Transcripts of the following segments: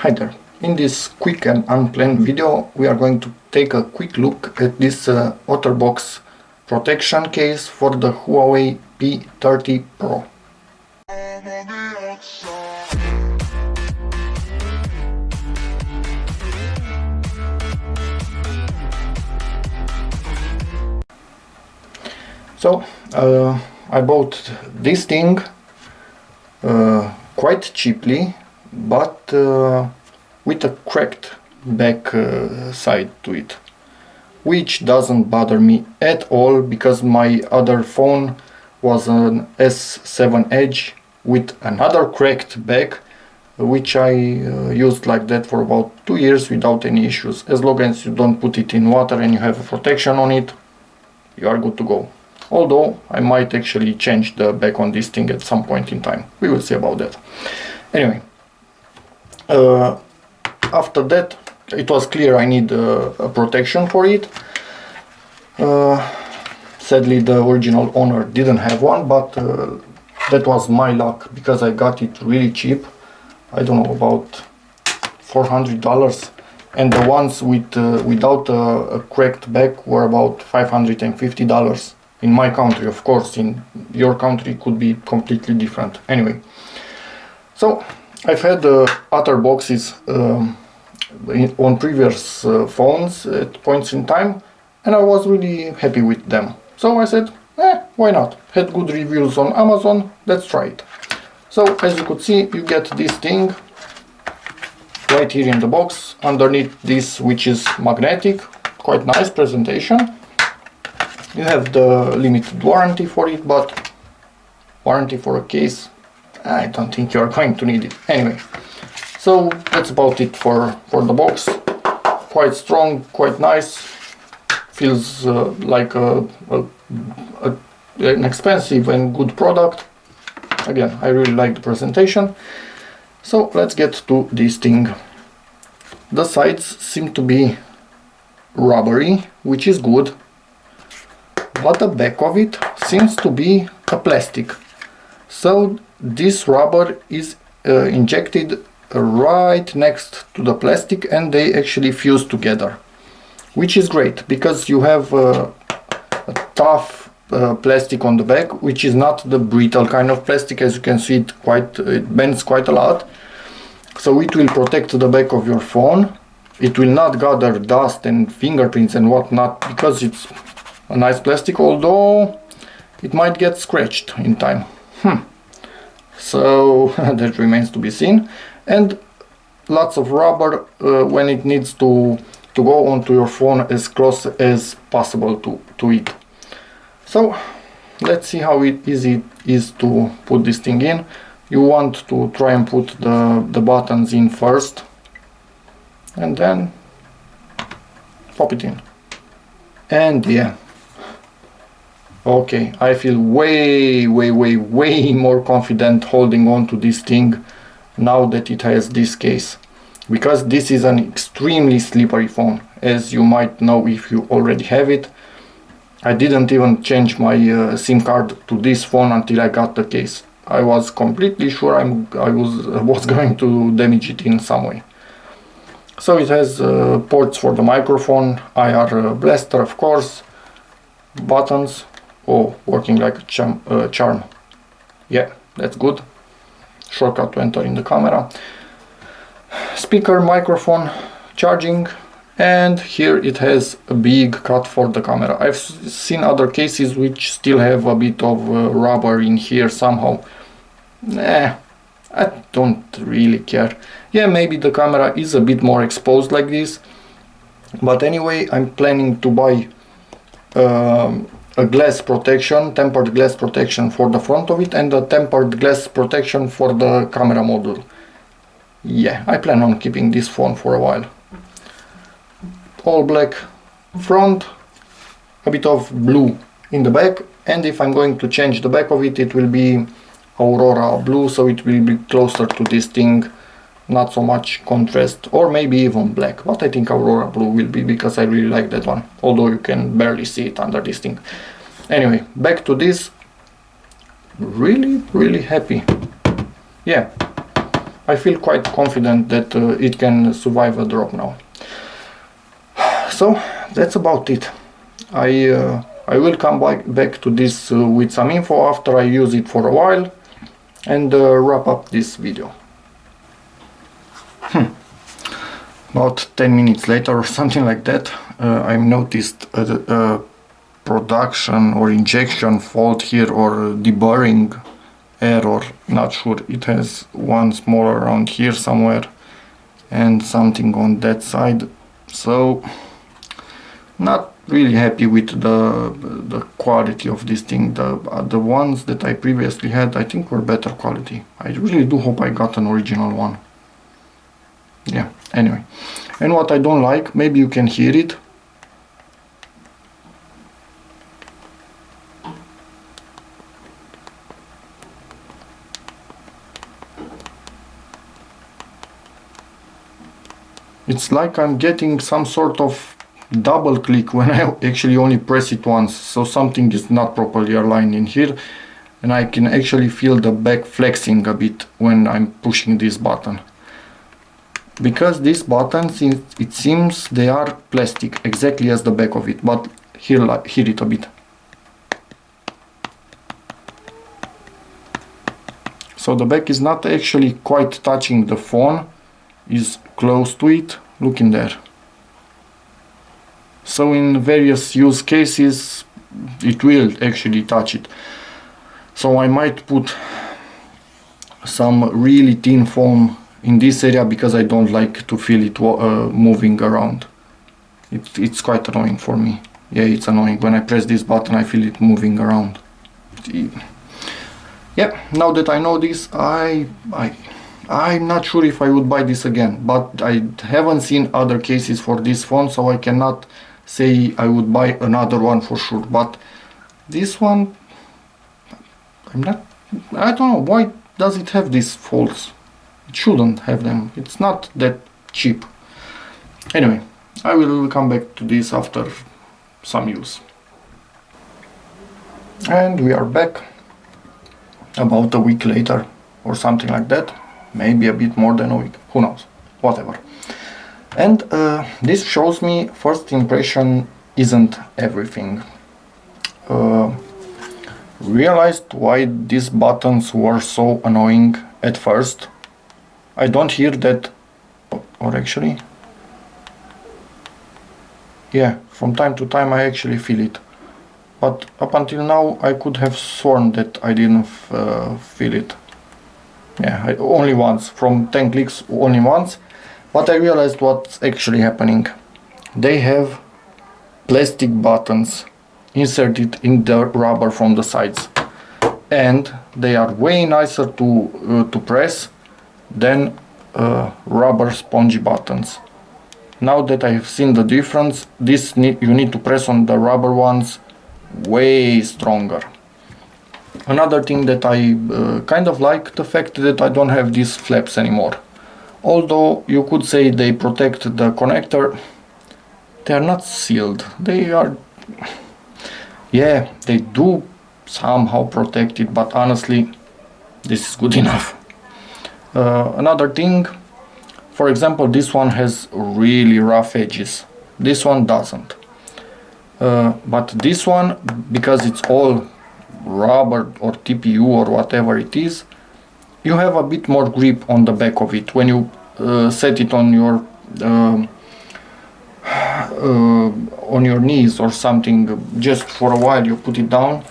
Hi there. In this quick and unplanned video we are going to take a quick look at this OTTERBOX protection case for the Huawei P30 PRO. So I bought this thing quite cheaply, but with a cracked back side to it, which doesn't bother me at all because my other phone was an S7 Edge with another cracked back, which I used like that for about 2 years without any issues. As long as you don't put it in water and you have a protection on it, you are good to go. Although I might actually change the back on this thing at some point in time. We will see about that. Anyway, after that it was clear I need a protection for it. Sadly the original owner didn't have one, but that was my luck because I got it really cheap. I don't know, about $400, and the ones with without a cracked back were about $550 in my country. Of course in your country it could be completely different. Anyway, so I've had OTTERBOXes on previous phones at points in time, and I was really happy with them. So I said, why not? Had good reviews on Amazon, let's try it. So as you could see, you get this thing right here in the box, underneath this, which is magnetic. Quite nice presentation. You have the limited warranty for it, but warranty for a case, I don't think you're going to need it. Anyway, so that's about it for the box. Quite strong, quite nice. Feels like an expensive and good product. Again, I really like the presentation. So let's get to this thing. The sides seem to be rubbery, which is good, but the back of it seems to be a plastic. So this rubber is injected right next to the plastic, and they actually fuse together, which is great because you have a tough plastic on the back, which is not the brittle kind of plastic. As you can see, it bends quite a lot, so it will protect the back of your phone. It will not gather dust and fingerprints and whatnot because it's a nice plastic, although it might get scratched in time. So that remains to be seen. And lots of rubber when it needs to go onto your phone as close as possible to it. So let's see how easy it is to put this thing in. You want to try and put the buttons in first and then pop it in. And yeah, okay, I feel way more confident holding on to this thing now that it has this case, because this is an extremely slippery phone, as you might know if you already have it. I didn't even change my SIM card to this phone until I got the case. I was completely sure I was going to damage it in some way. So it has ports for the microphone, IR blaster, of course, buttons. Oh, working like a charm. Yeah, that's good. Shortcut to enter in the camera. Speaker, microphone, charging, and here it has a big cut for the camera. I've seen other cases which still have a bit of rubber in here somehow. I don't really care. Yeah, maybe the camera is a bit more exposed like this, but anyway, I'm planning to buy a glass protection, tempered glass protection for the front of it, and a tempered glass protection for the camera module. Yeah, I plan on keeping this phone for a while. All black front, a bit of blue in the back, and if I'm going to change the back of it, it will be Aurora blue, so it will be closer to this thing, not so much contrast, or maybe even black, but I think Aurora blue will be, because I really like that one, although you can barely see it under this thing. Anyway, back to this. Really happy. Yeah, I feel quite confident that it can survive a drop now. So that's about it. I will come back to this with some info after I use it for a while and wrap up this video. About 10 minutes later or something like that, I've noticed a production or injection fault here, or deburring error, not sure. It has one smaller around here somewhere and something on that side, so not really happy with the quality of this thing. The ones that I previously had, I think, were better quality. I really do hope I got an original one. Yeah, anyway. And what I don't like, maybe you can hear it. It's like I'm getting some sort of double click when I actually only press it once, so something is not properly aligned in here, and I can actually feel the back flexing a bit when I'm pushing this button. Because these buttons, it seems they are plastic, exactly as the back of it, but hear it a bit. So the back is not actually quite touching the phone, is close to it, look in there. So in various use cases it will actually touch it. So I might put some really thin foam in this area because I don't like to feel it moving around. It's quite annoying for me. Yeah, it's annoying. When I press this button I feel it moving around. Yeah, now that I know this, I'm not sure if I would buy this again, but I haven't seen other cases for this phone, so I cannot say I would buy another one for sure. But this one, I don't know, why does it have these faults? It shouldn't have them. It's not that cheap. Anyway, I will come back to this after some use. And we are back about a week later or something like that. Maybe a bit more than a week, who knows, whatever. And this shows me first impression isn't everything. Realized why these buttons were so annoying at first. I don't hear that, or actually, yeah, from time to time I actually feel it. But up until now I could have sworn that I didn't feel it. Yeah, only once, from 10 clicks, only once. But I realized what's actually happening. They have plastic buttons inserted in the rubber from the sides, and they are way nicer to press than rubber spongy buttons. Now that I have seen the difference, you need to press on the rubber ones way stronger. Another thing that I kind of like, the fact that I don't have these flaps anymore. Although you could say they protect the connector, they are not sealed. They are, yeah, they do somehow protect it, but honestly, this is good enough. Another thing, for example, this one has really rough edges. This one doesn't. But this one, because it's all rubber or TPU or whatever it is, you have a bit more grip on the back of it. When you set it on your knees or something, just for a while you put it down,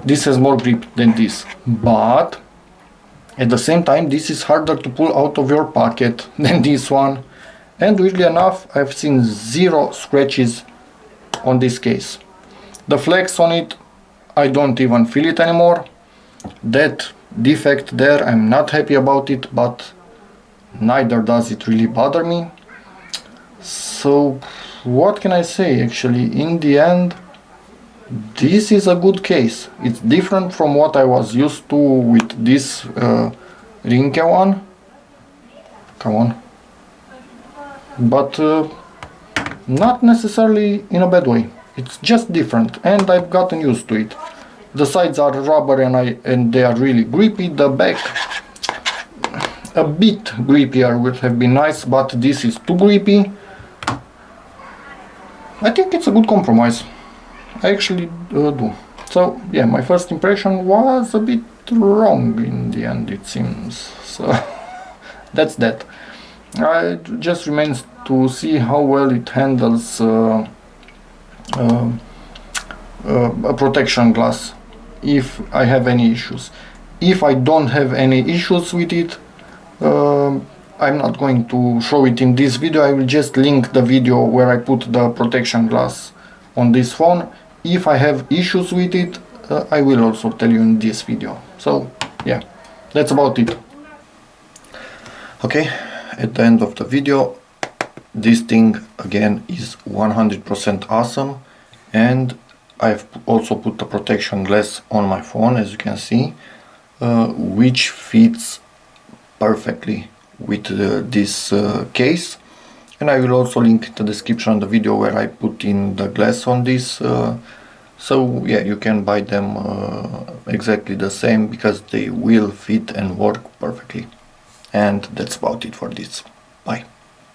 this has more grip than this. But at the same time, this is harder to pull out of your pocket than this one. And weirdly enough, I've seen 0 scratches on this case. The flex on it, I don't even feel it anymore. That defect there, I'm not happy about it, but neither does it really bother me. So what can I say? Actually, in the end, this is a good case. It's different from what I was used to with this Rinke one. Come on. But not necessarily in a bad way. It's just different, and I've gotten used to it. The sides are rubber and they are really grippy. The back, A bit grippier would have been nice, but this is too grippy. I think it's a good compromise. I actually do. So yeah, my first impression was a bit wrong in the end, it seems. So that's that. It just remains to see how well it handles a protection glass, if I have any issues. If I don't have any issues with it, I'm not going to show it in this video. I will just link the video where I put the protection glass on this phone. If I have issues with it, I will also tell you in this video. So yeah, that's about it. Okay, at the end of the video, this thing again is 100% awesome, and I've also put the protection glass on my phone, as you can see, which fits perfectly with this case. And I will also link in the description the video where I put in the glass on this, so yeah, you can buy them exactly the same, because they will fit and work perfectly. And that's about it for this. Bye.